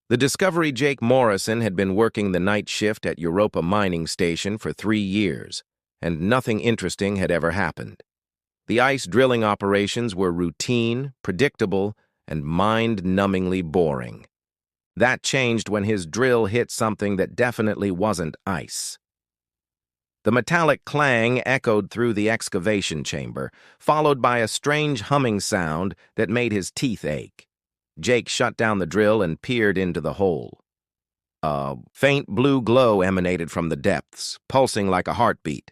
The Discovery Jake Morrison had been working the night shift at Europa Mining Station for 3 years, and nothing interesting had ever happened. The ice drilling operations were routine, predictable, and mind-numbingly boring. That changed when his drill hit something that definitely wasn't ice. The metallic clang echoed through the excavation chamber, followed by a strange humming sound that made his teeth ache. Jake shut down the drill and peered into the hole. A faint blue glow emanated from the depths, pulsing like a heartbeat.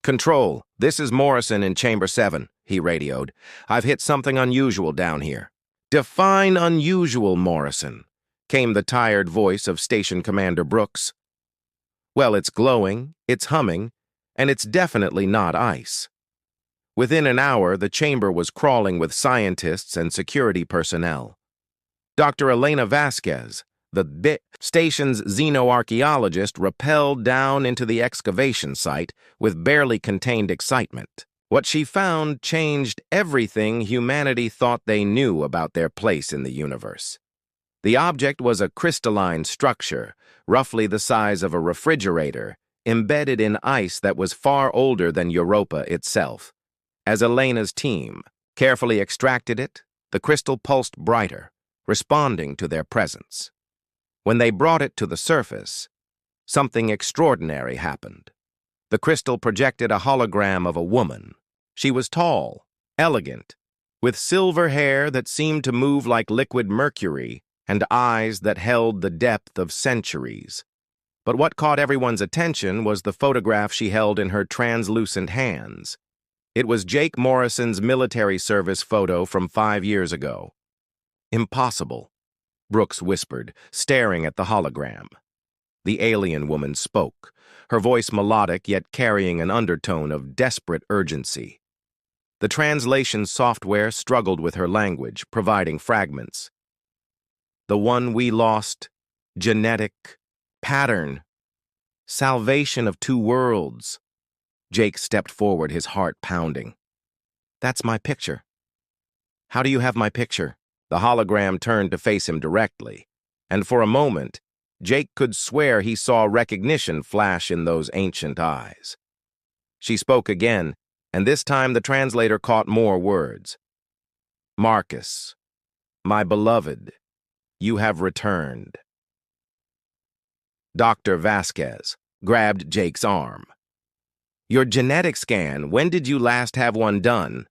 "Control, this is Morrison in Chamber 7, he radioed. "I've hit something unusual down here." "Define unusual, Morrison," came the tired voice of Station Commander Brooks. "Well, it's glowing, it's humming, and it's definitely not ice." Within an hour, the chamber was crawling with scientists and security personnel. Dr. Elena Vasquez, the station's xenoarchaeologist, rappelled down into the excavation site with barely contained excitement. What she found changed everything humanity thought they knew about their place in the universe. The object was a crystalline structure, roughly the size of a refrigerator, embedded in ice that was far older than Europa itself. As Elena's team carefully extracted it, the crystal pulsed brighter, responding to their presence. When they brought it to the surface, something extraordinary happened. The crystal projected a hologram of a woman. She was tall, elegant, with silver hair that seemed to move like liquid mercury and eyes that held the depth of centuries. But what caught everyone's attention was the photograph she held in her translucent hands. It was Jake Morrison's military service photo from 5 years ago. "Impossible," Brooks whispered, staring at the hologram. The alien woman spoke, her voice melodic yet carrying an undertone of desperate urgency. The translation software struggled with her language, providing fragments. "The one we lost, genetic, pattern, salvation of 2 worlds." Jake stepped forward, his heart pounding. "That's my picture." "How do you have my picture?" The hologram turned to face him directly, and for a moment, Jake could swear he saw recognition flash in those ancient eyes. She spoke again, and this time the translator caught more words. "Marcus, my beloved, you have returned." Dr. Vasquez grabbed Jake's arm. "Your genetic scan, when did you last have one done?"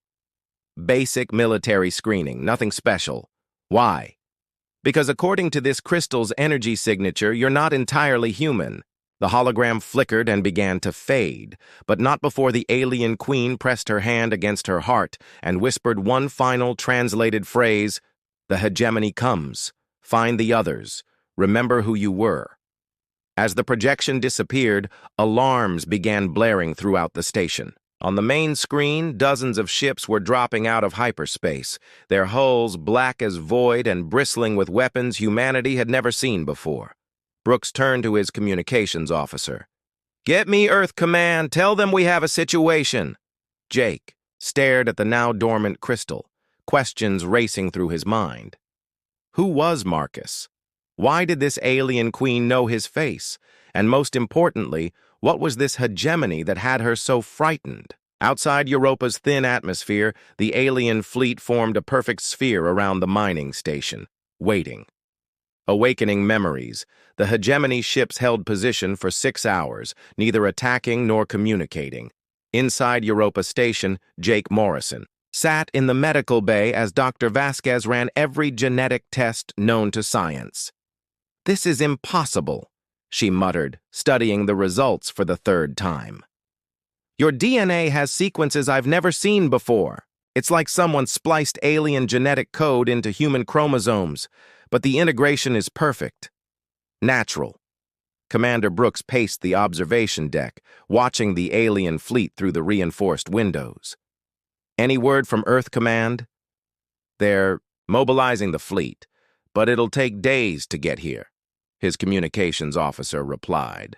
"Basic military screening, nothing special." "Why?" "Because according to this crystal's energy signature, you're not entirely human." The hologram flickered and began to fade, but not before the alien queen pressed her hand against her heart and whispered one final translated phrase, "The hegemony comes. Find the others. Remember who you were." As the projection disappeared, alarms began blaring throughout the station. On the main screen, dozens of ships were dropping out of hyperspace, their hulls black as void and bristling with weapons humanity had never seen before. Brooks turned to his communications officer. "Get me Earth Command. Tell them we have a situation." Jake stared at the now dormant crystal, questions racing through his mind. Who was Marcus? Why did this alien queen know his face? And most importantly, what was this hegemony that had her so frightened? Outside Europa's thin atmosphere, the alien fleet formed a perfect sphere around the mining station, waiting. Awakening memories, the hegemony ships held position for 6 hours, neither attacking nor communicating. Inside Europa Station, Jake Morrison sat in the medical bay as Dr. Vasquez ran every genetic test known to science. "This is impossible," she muttered, studying the results for the 3rd time. "Your DNA has sequences I've never seen before. It's like someone spliced alien genetic code into human chromosomes, but the integration is perfect. Natural." Commander Brooks paced the observation deck, watching the alien fleet through the reinforced windows. "Any word from Earth Command?" "They're mobilizing the fleet, but it'll take days to get here," his communications officer replied.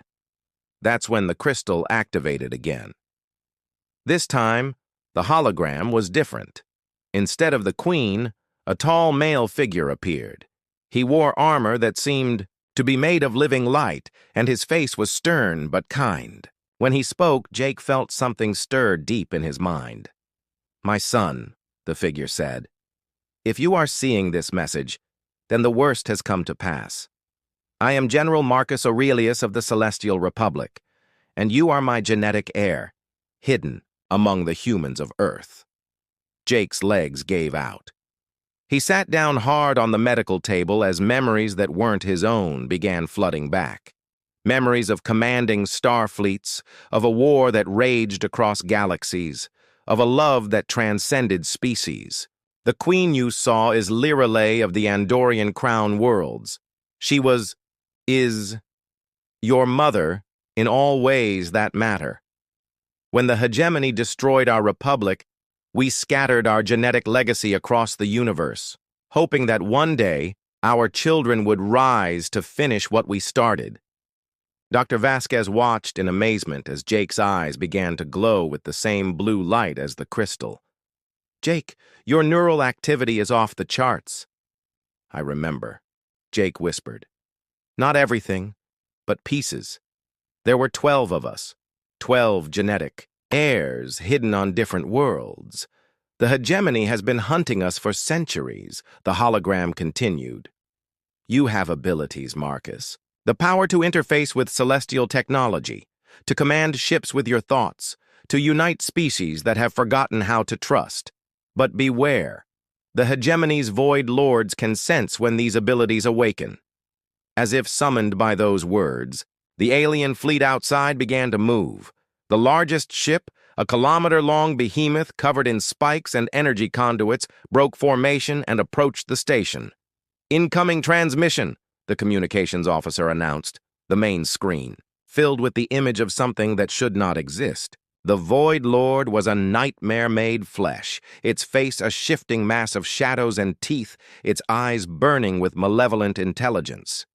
That's when the crystal activated again. This time, the hologram was different. Instead of the queen, a tall male figure appeared. He wore armor that seemed to be made of living light, and his face was stern but kind. When he spoke, Jake felt something stir deep in his mind. "My son," the figure said, "if you are seeing this message, then the worst has come to pass. I am General Marcus Aurelius of the Celestial Republic, and you are my genetic heir, hidden among the humans of Earth." Jake's legs gave out. He sat down hard on the medical table as memories that weren't his own began flooding back. Memories of commanding star fleets, of a war that raged across galaxies, of a love that transcended species. The queen you saw is Lirelei of the Andorian Crown Worlds. She is, your mother in all ways that matter. When the hegemony destroyed our republic, we scattered our genetic legacy across the universe, hoping that one day our children would rise to finish what we started. Dr. Vasquez watched in amazement as Jake's eyes began to glow with the same blue light as the crystal. "Jake, your neural activity is off the charts." "I remember," Jake whispered. "Not everything, but pieces. There were 12 of us, 12 genetic heirs hidden on different worlds. The hegemony has been hunting us for centuries," the hologram continued. "You have abilities, Marcus. The power to interface with celestial technology, to command ships with your thoughts, to unite species that have forgotten how to trust. But beware, the hegemony's void lords can sense when these abilities awaken." As if summoned by those words, the alien fleet outside began to move. The largest ship, a kilometer-long behemoth covered in spikes and energy conduits, broke formation and approached the station. "Incoming transmission," the communications officer announced, the main screen, filled with the image of something that should not exist. The Void Lord was a nightmare made flesh, its face a shifting mass of shadows and teeth, its eyes burning with malevolent intelligence.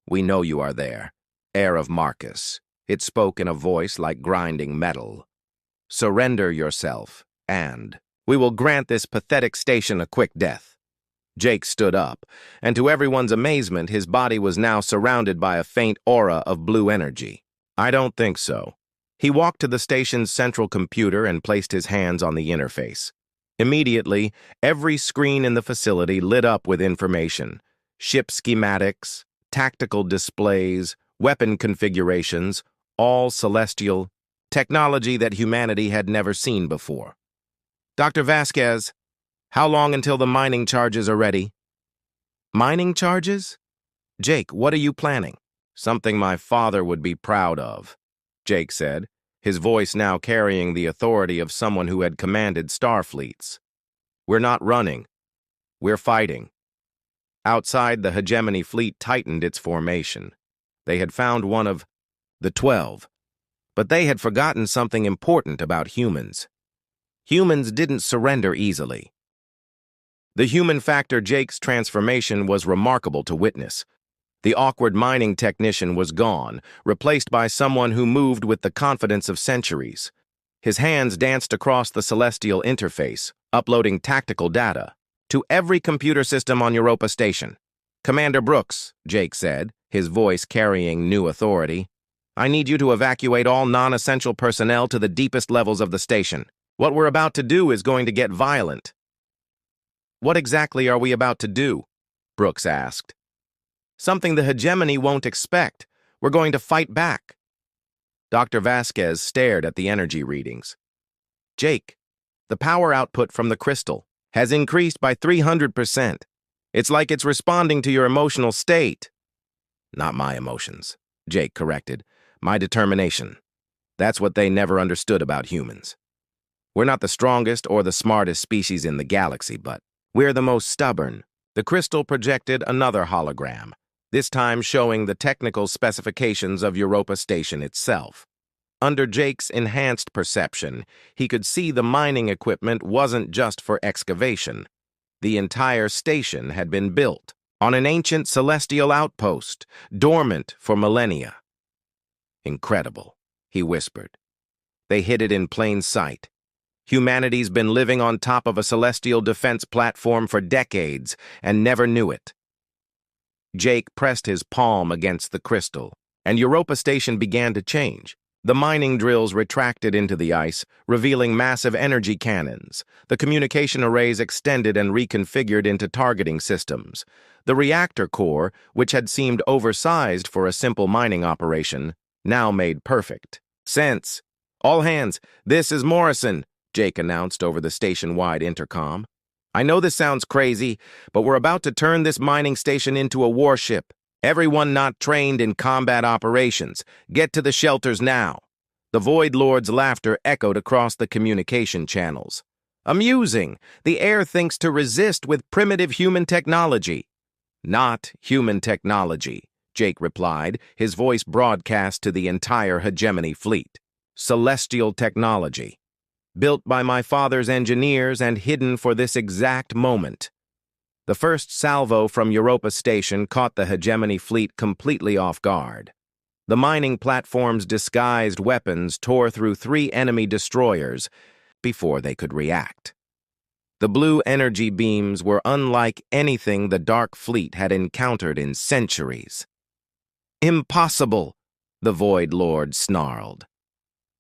"We know you are there, heir of Marcus," it spoke in a voice like grinding metal. "Surrender yourself, and we will grant this pathetic station a quick death." Jake stood up, and to everyone's amazement, his body was now surrounded by a faint aura of blue energy. "I don't think so." He walked to the station's central computer and placed his hands on the interface. Immediately, every screen in the facility lit up with information: ship schematics, tactical displays, weapon configurations, all celestial, technology that humanity had never seen before. "Dr. Vasquez, how long until the mining charges are ready?" "Mining charges? Jake, what are you planning?" "Something my father would be proud of," Jake said, his voice now carrying the authority of someone who had commanded star fleets. "We're not running. We're fighting." Outside, the hegemony fleet tightened its formation. They had found one of the 12, but they had forgotten something important about humans. Humans didn't surrender easily. The human factor Jake's transformation was remarkable to witness. The awkward mining technician was gone, replaced by someone who moved with the confidence of centuries. His hands danced across the celestial interface, uploading tactical data to every computer system on Europa Station. "Commander Brooks," Jake said, his voice carrying new authority, "I need you to evacuate all non-essential personnel to the deepest levels of the station. What we're about to do is going to get violent." "What exactly are we about to do?" Brooks asked. "Something the hegemony won't expect. We're going to fight back." Dr. Vasquez stared at the energy readings. "Jake, the power output from the crystal has increased by 300%. It's like it's responding to your emotional state." "Not my emotions," Jake corrected. "My determination. That's what they never understood about humans. We're not the strongest or the smartest species in the galaxy, but we're the most stubborn." The crystal projected another hologram, this time showing the technical specifications of Europa Station itself. Under Jake's enhanced perception, he could see the mining equipment wasn't just for excavation. The entire station had been built on an ancient celestial outpost, dormant for millennia. "Incredible," he whispered. "They hid it in plain sight. Humanity's been living on top of a celestial defense platform for decades and never knew it." Jake pressed his palm against the crystal, and Europa Station began to change. The mining drills retracted into the ice, revealing massive energy cannons. The communication arrays extended and reconfigured into targeting systems. The reactor core, which had seemed oversized for a simple mining operation, now made perfect sense. "All hands, this is Morrison," Jake announced over the station-wide intercom. "I know this sounds crazy, but we're about to turn this mining station into a warship. Everyone not trained in combat operations, get to the shelters now." The Void Lord's laughter echoed across the communication channels. "Amusing. The air thinks to resist with primitive human technology." "Not human technology," Jake replied, his voice broadcast to the entire hegemony fleet. "Celestial technology. Built by my father's engineers and hidden for this exact moment." The first salvo from Europa Station caught the hegemony fleet completely off guard. The mining platform's disguised weapons tore through 3 enemy destroyers before they could react. The blue energy beams were unlike anything the Dark Fleet had encountered in centuries. "Impossible," the Void Lord snarled.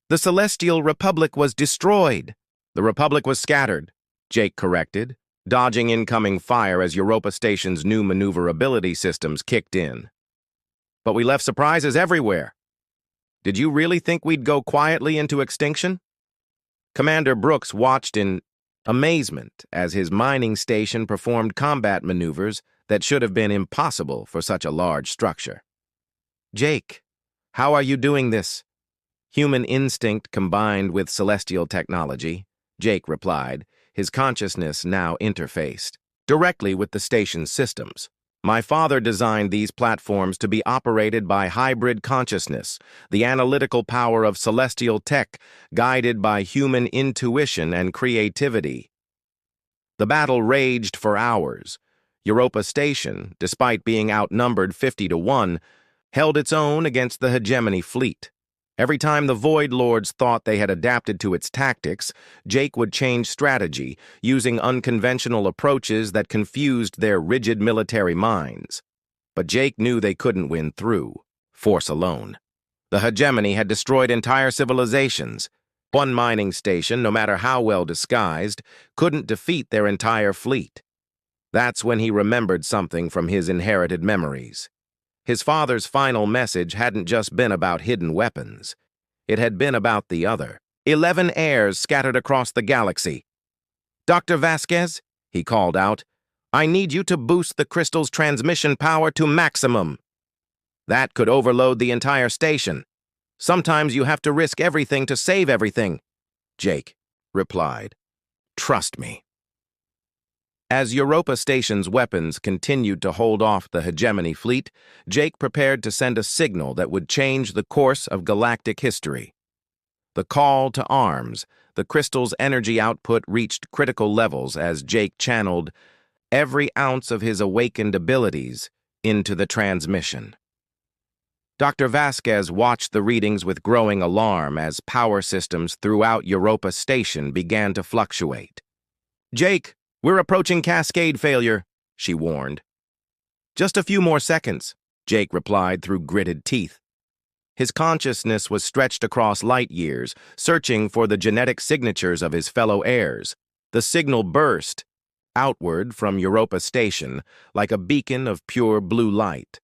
"The Celestial Republic was destroyed." "The Republic was scattered," Jake corrected, dodging incoming fire as Europa Station's new maneuverability systems kicked in. "But we left surprises everywhere." "Did you really think we'd go quietly into extinction?" Commander Brooks watched in amazement as his mining station performed combat maneuvers that should have been impossible for such a large structure. "Jake, how are you doing this?" "Human instinct combined with celestial technology," Jake replied, his consciousness now interfaced directly with the station's systems. "My father designed these platforms to be operated by hybrid consciousness, the analytical power of celestial tech, guided by human intuition and creativity." The battle raged for hours. Europa Station, despite being outnumbered 50-1, held its own against the hegemony fleet. Every time the Void Lords thought they had adapted to its tactics, Jake would change strategy, using unconventional approaches that confused their rigid military minds. But Jake knew they couldn't win through force alone. The hegemony had destroyed entire civilizations. One mining station, no matter how well disguised, couldn't defeat their entire fleet. That's when he remembered something from his inherited memories. His father's final message hadn't just been about hidden weapons. It had been about the other 11 heirs scattered across the galaxy. "Dr. Vasquez," he called out, "I need you to boost the crystal's transmission power to maximum. That could overload the entire station. Sometimes you have to risk everything to save everything," Jake replied. "Trust me." As Europa Station's weapons continued to hold off the hegemony fleet, Jake prepared to send a signal that would change the course of galactic history. The call to arms, the crystal's energy output reached critical levels as Jake channeled every ounce of his awakened abilities into the transmission. Dr. Vasquez watched the readings with growing alarm as power systems throughout Europa Station began to fluctuate. "Jake, we're approaching cascade failure," she warned. "Just a few more seconds," Jake replied through gritted teeth. His consciousness was stretched across light years, searching for the genetic signatures of his fellow heirs. The signal burst outward from Europa Station like a beacon of pure blue light.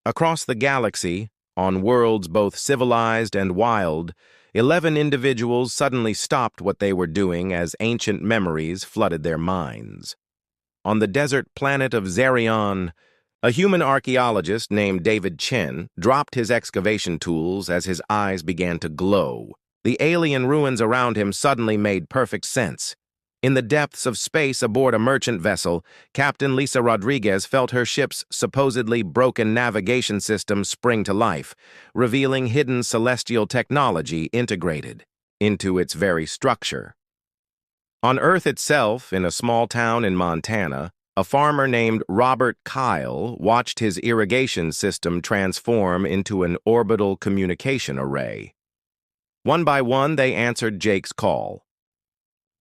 Across the galaxy, on worlds both civilized and wild, 11 individuals suddenly stopped what they were doing as ancient memories flooded their minds. On the desert planet of Zerion, a human archaeologist named David Chen dropped his excavation tools as his eyes began to glow. The alien ruins around him suddenly made perfect sense. In the depths of space aboard a merchant vessel, Captain Lisa Rodriguez felt her ship's supposedly broken navigation system spring to life, revealing hidden celestial technology integrated into its very structure. On Earth itself, in a small town in Montana, a farmer named Robert Kyle watched his irrigation system transform into an orbital communication array. One by one, they answered Jake's call.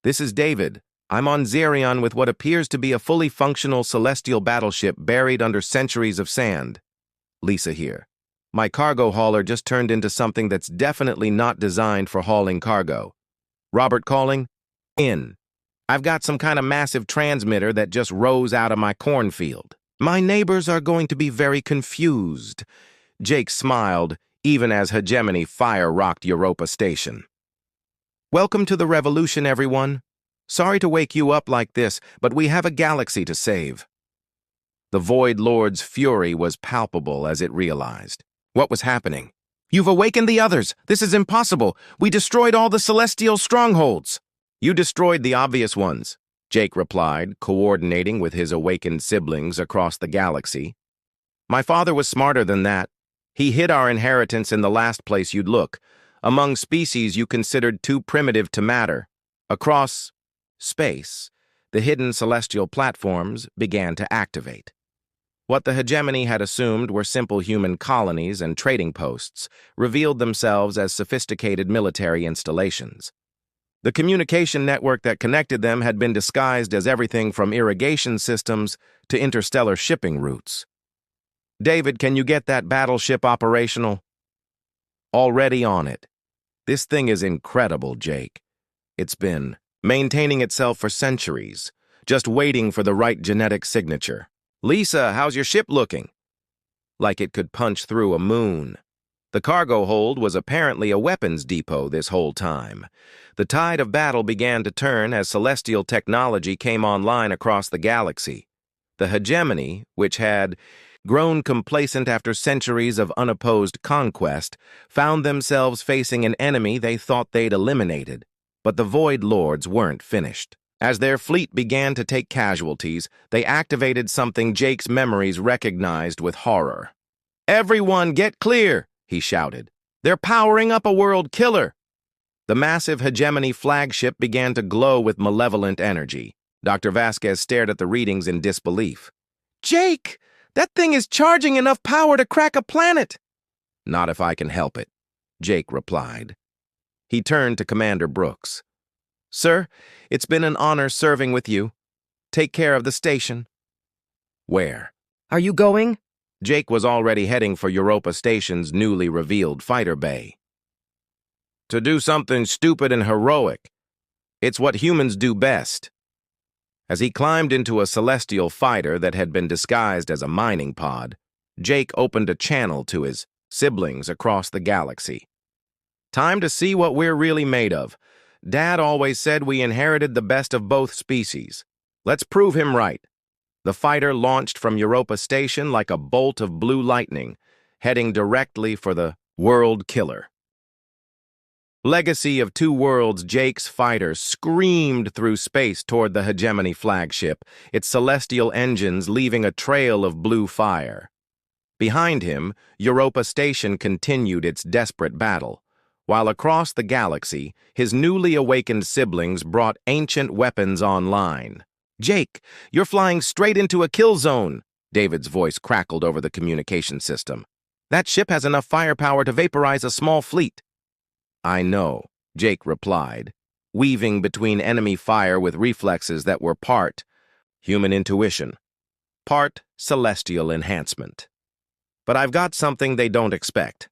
"This is David," I'm on Xerion with what appears to be a fully functional celestial battleship buried under centuries of sand. Lisa here. My cargo hauler just turned into something that's definitely not designed for hauling cargo. Robert calling? In. I've got some kind of massive transmitter that just rose out of my cornfield. My neighbors are going to be very confused. Jake smiled, even as hegemony fire-rocked Europa Station. Welcome to the revolution, everyone. Sorry to wake you up like this, but we have a galaxy to save. The Void Lord's fury was palpable as it realized. What was happening? You've awakened the others. This is impossible. We destroyed all the celestial strongholds. You destroyed the obvious ones, Jake replied, coordinating with his awakened siblings across the galaxy. My father was smarter than that. He hid our inheritance in the last place you'd look, among species you considered too primitive to matter. Across space, the hidden celestial platforms began to activate. What the hegemony had assumed were simple human colonies and trading posts revealed themselves as sophisticated military installations. The communication network that connected them had been disguised as everything from irrigation systems to interstellar shipping routes. David, can you get that battleship operational? Already on it. This thing is incredible, Jake. It's been maintaining itself for centuries, just waiting for the right genetic signature. Lisa, how's your ship looking? Like it could punch through a moon. The cargo hold was apparently a weapons depot this whole time. The tide of battle began to turn as celestial technology came online across the galaxy. The hegemony, which had grown complacent after centuries of unopposed conquest, found themselves facing an enemy they thought they'd eliminated. But the Void Lords weren't finished. As their fleet began to take casualties, they activated something Jake's memories recognized with horror. "Everyone get clear!" he shouted. "They're powering up a world killer!" The massive hegemony flagship began to glow with malevolent energy. Dr. Vasquez stared at the readings in disbelief. "Jake, that thing is charging enough power to crack a planet!" "Not if I can help it," Jake replied. He turned to Commander Brooks. "Sir, it's been an honor serving with you. Take care of the station." "Where?" Are you going? Jake was already heading for Europa Station's newly revealed fighter bay. "To do something stupid and heroic. It's what humans do best." As he climbed into a celestial fighter that had been disguised as a mining pod, Jake opened a channel to his siblings across the galaxy. "Time to see what we're really made of. Dad always said we inherited the best of both species. Let's prove him right." The fighter launched from Europa Station like a bolt of blue lightning, heading directly for the world killer. Legacy of Two Worlds, Jake's fighter screamed through space toward the hegemony flagship, its celestial engines leaving a trail of blue fire. Behind him, Europa Station continued its desperate battle, while across the galaxy, his newly awakened siblings brought ancient weapons online. "Jake, you're flying straight into a kill zone," David's voice crackled over the communication system. "That ship has enough firepower to vaporize a small fleet." "I know," Jake replied, weaving between enemy fire with reflexes that were part human intuition, part celestial enhancement. "But I've got something they don't expect."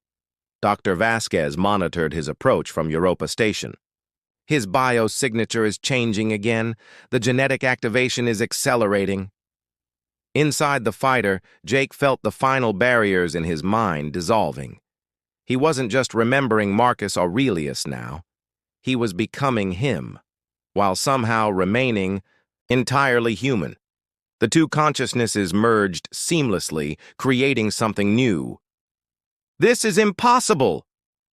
Dr. Vasquez monitored his approach from Europa Station. "His biosignature is changing again. The genetic activation is accelerating." Inside the fighter, Jake felt the final barriers in his mind dissolving. He wasn't just remembering Marcus Aurelius now. He was becoming him, while somehow remaining entirely human. The two consciousnesses merged seamlessly, creating something new. "This is impossible!"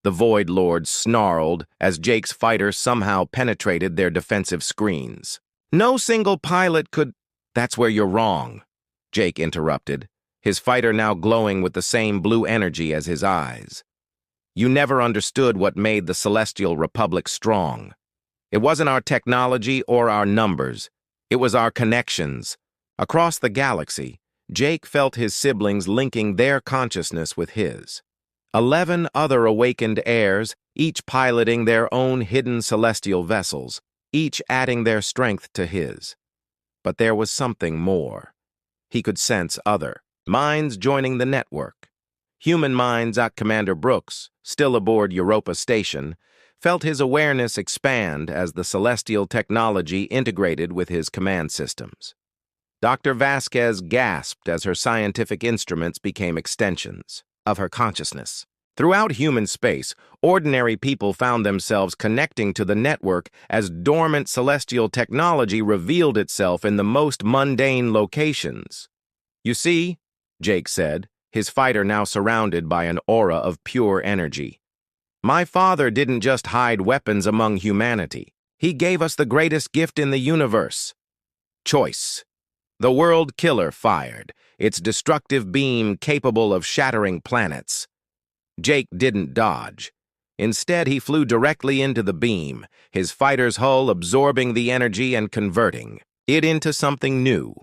the Void Lord snarled as Jake's fighter somehow penetrated their defensive screens. "No single pilot could—" "That's where you're wrong," Jake interrupted, his fighter now glowing with the same blue energy as his eyes. "You never understood what made the Celestial Republic strong. It wasn't our technology or our numbers. It was our connections." Across the galaxy, Jake felt his siblings linking their consciousness with his. 11 other awakened heirs, each piloting their own hidden celestial vessels, each adding their strength to his. But there was something more. He could sense other minds joining the network. Human minds at Commander Brooks, still aboard Europa Station, felt his awareness expand as the celestial technology integrated with his command systems. Dr. Vasquez gasped as her scientific instruments became extensions of her consciousness. Throughout human space, ordinary people found themselves connecting to the network as dormant celestial technology revealed itself in the most mundane locations. "You see," Jake said, his fighter now surrounded by an aura of pure energy. "My father didn't just hide weapons among humanity. He gave us the greatest gift in the universe. Choice." The World Killer fired, its destructive beam capable of shattering planets. Jake didn't dodge. Instead, he flew directly into the beam, his fighter's hull absorbing the energy and converting it into something new.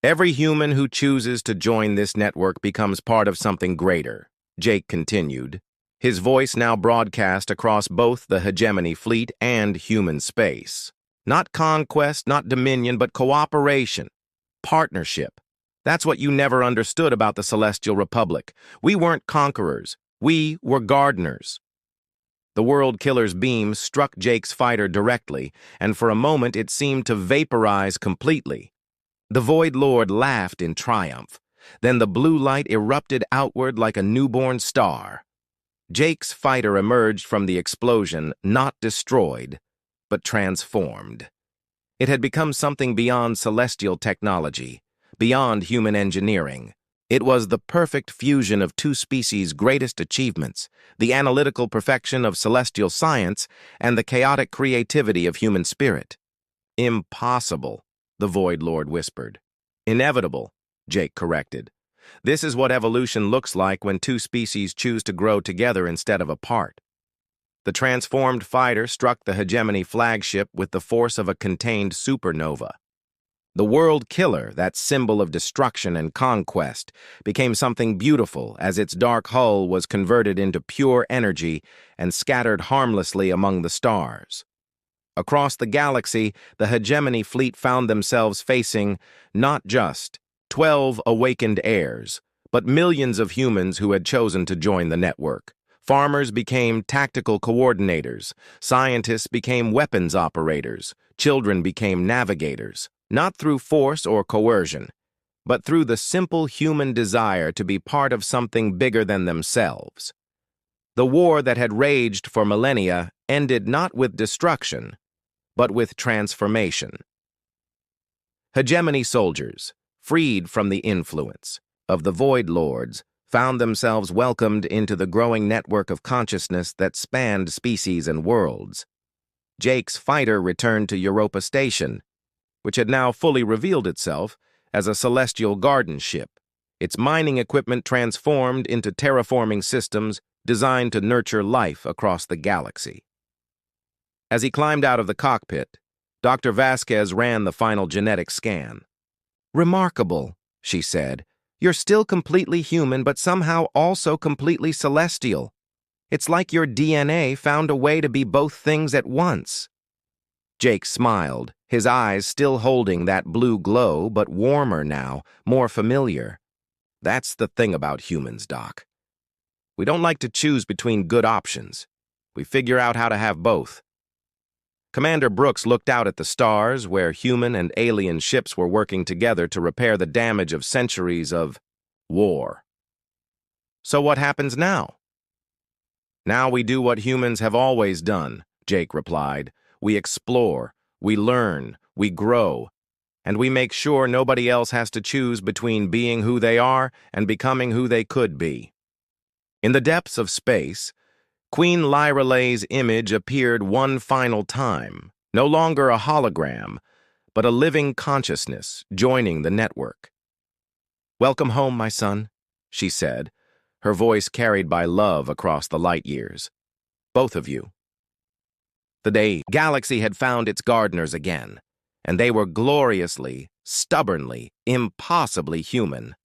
"Every human who chooses to join this network becomes part of something greater," Jake continued, his voice now broadcast across both the hegemony fleet and human space. "Not conquest, not dominion, but cooperation, partnership. That's what you never understood about the Celestial Republic. We weren't conquerors. We were gardeners." The World Killer's beam struck Jake's fighter directly, and for a moment it seemed to vaporize completely. The Void Lord laughed in triumph. Then the blue light erupted outward like a newborn star. Jake's fighter emerged from the explosion, not destroyed, but transformed. It had become something beyond celestial technology, beyond human engineering. It was the perfect fusion of two species' greatest achievements, the analytical perfection of celestial science and the chaotic creativity of human spirit. "Impossible," the Void Lord whispered. "Inevitable," Jake corrected. "This is what evolution looks like when two species choose to grow together instead of apart." The transformed fighter struck the hegemony flagship with the force of a contained supernova. The World Killer, that symbol of destruction and conquest, became something beautiful as its dark hull was converted into pure energy and scattered harmlessly among the stars. Across the galaxy, the hegemony fleet found themselves facing not just 12 awakened heirs, but millions of humans who had chosen to join the network. Farmers became tactical coordinators, scientists became weapons operators, children became navigators, not through force or coercion, but through the simple human desire to be part of something bigger than themselves. The war that had raged for millennia ended not with destruction, but with transformation. Hegemony soldiers, freed from the influence of the Void Lords, found themselves welcomed into the growing network of consciousness that spanned species and worlds. Jake's fighter returned to Europa Station, which had now fully revealed itself as a celestial garden ship, its mining equipment transformed into terraforming systems designed to nurture life across the galaxy. As he climbed out of the cockpit, Dr. Vasquez ran the final genetic scan. "Remarkable," she said. "You're still completely human, but somehow also completely celestial. It's like your DNA found a way to be both things at once." Jake smiled, his eyes still holding that blue glow, but warmer now, more familiar. "That's the thing about humans, Doc. We don't like to choose between good options. We figure out how to have both." Commander Brooks looked out at the stars, where human and alien ships were working together to repair the damage of centuries of war. "So what happens now?" "Now we do what humans have always done," Jake replied. "We explore, we learn, we grow, and we make sure nobody else has to choose between being who they are and becoming who they could be." In the depths of space, Queen Lyrale's image appeared one final time, no longer a hologram, but a living consciousness joining the network. "Welcome home, my son," she said, her voice carried by love across the light years. "Both of you." The galaxy had found its gardeners again, and they were gloriously, stubbornly, impossibly human.